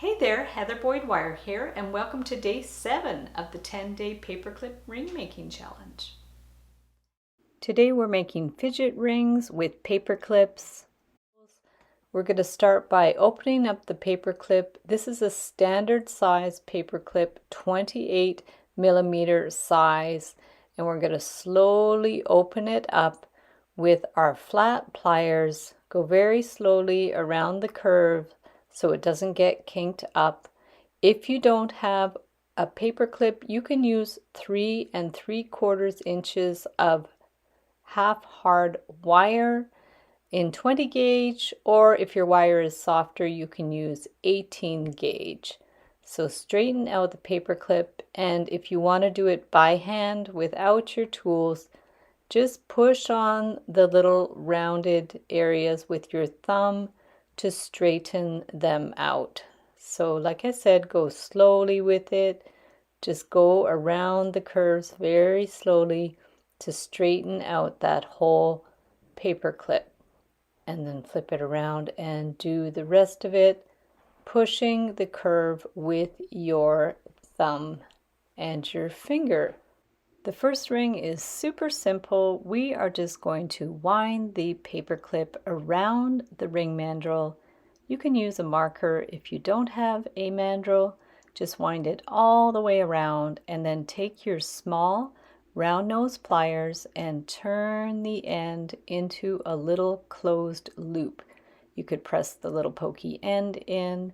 Hey there, Heather Boyd Wire here, and welcome to day 7 of the 10-day paperclip ring making challenge. Today we're making fidget rings with paper clips. We're going to start by opening up the paperclip. This is a standard size paperclip, 28 millimeter size, and we're going to slowly open it up with our flat pliers. Go very slowly around the curve so it doesn't get kinked up. If you don't have a paper clip, you can use 3 3/4 inches of half hard wire in 20 gauge, or if your wire is softer, you can use 18 gauge. So straighten out the paper clip, and if you want to do it by hand without your tools, just push on the little rounded areas with your thumb to straighten them out. So like I said, go slowly with it. Just go around the curves very slowly to straighten out that whole paper clip. And then flip it around and do the rest of it, pushing the curve with your thumb and your finger. The first ring is super simple. We are just going to wind the paper clip around the ring mandrel. You can use a marker if you don't have a mandrel. Just wind it all the way around and then take your small round nose pliers and turn the end into a little closed loop. You could press the little pokey end in,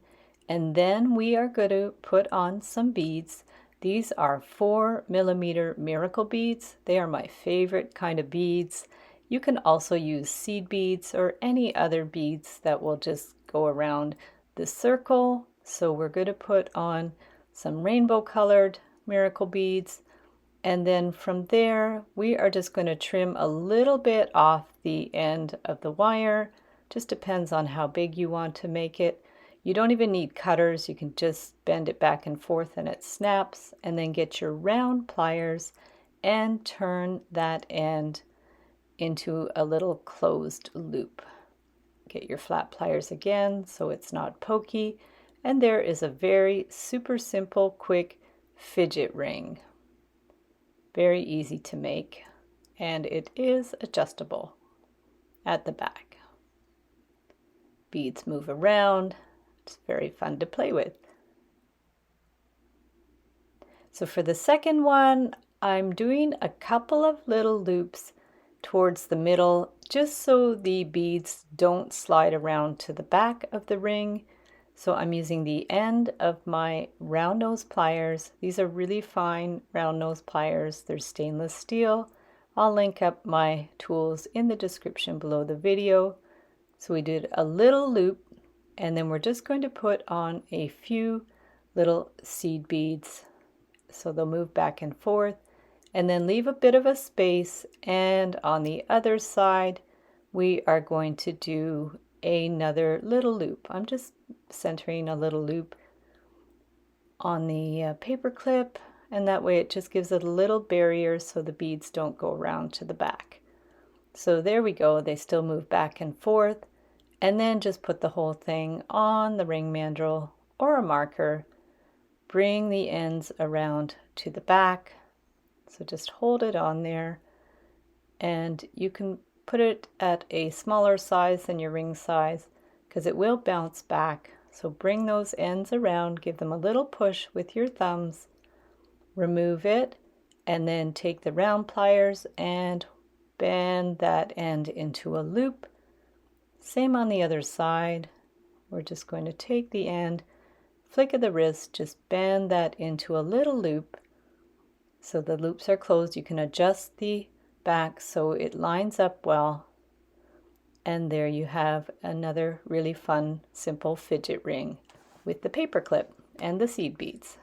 and then we are going to put on some beads. These are 4 millimeter miracle beads. They are my favorite kind of beads. You can also use seed beads or any other beads that will just go around the circle. So we're going to put on some rainbow colored miracle beads. And then from there, we are just going to trim a little bit off the end of the wire. Just depends on how big you want to make it. You don't even need cutters. You can just bend it back and forth and it snaps. And then get your round pliers and turn that end into a little closed loop. Get your flat pliers again so it's not pokey. And there is a very super simple, quick fidget ring. Very easy to make, and it is adjustable at the back. Beads move around. It's very fun to play with. So for the second one, I'm doing a couple of little loops towards the middle just so the beads don't slide around to the back of the ring. So I'm using the end of my round nose pliers. These are really fine round nose pliers. They're stainless steel. I'll link up my tools in the description below the video. So we did a little loop, and then we're just going to put on a few little seed beads. So they'll move back and forth, and then leave a bit of a space. And on the other side, we are going to do another little loop. I'm just centering a little loop on the paper clip, and that way it just gives it a little barrier so the beads don't go around to the back. So there we go. They still move back and forth, and then just put the whole thing on the ring mandrel or a marker. Bring the ends around to the back. So just hold it on there, and you can put it at a smaller size than your ring size because it will bounce back. So bring those ends around, give them a little push with your thumbs, remove it, and then take the round pliers and bend that end into a loop. Same on the other side. We're just going to take the end, flick of the wrist, just bend that into a little loop. So the loops are closed. You can adjust the back so it lines up well. And there you have another really fun, simple fidget ring with the paper clip and the seed beads.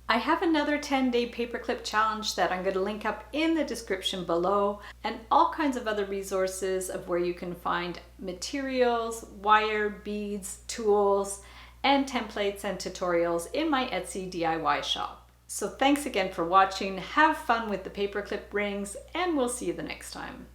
I have another 10-day paperclip challenge that I'm going to link up in the description below, and all kinds of other resources of where you can find materials, wire, beads, tools, and templates and tutorials in my Etsy DIY shop. So thanks again for watching. Have fun with the paperclip rings, and we'll see you the next time.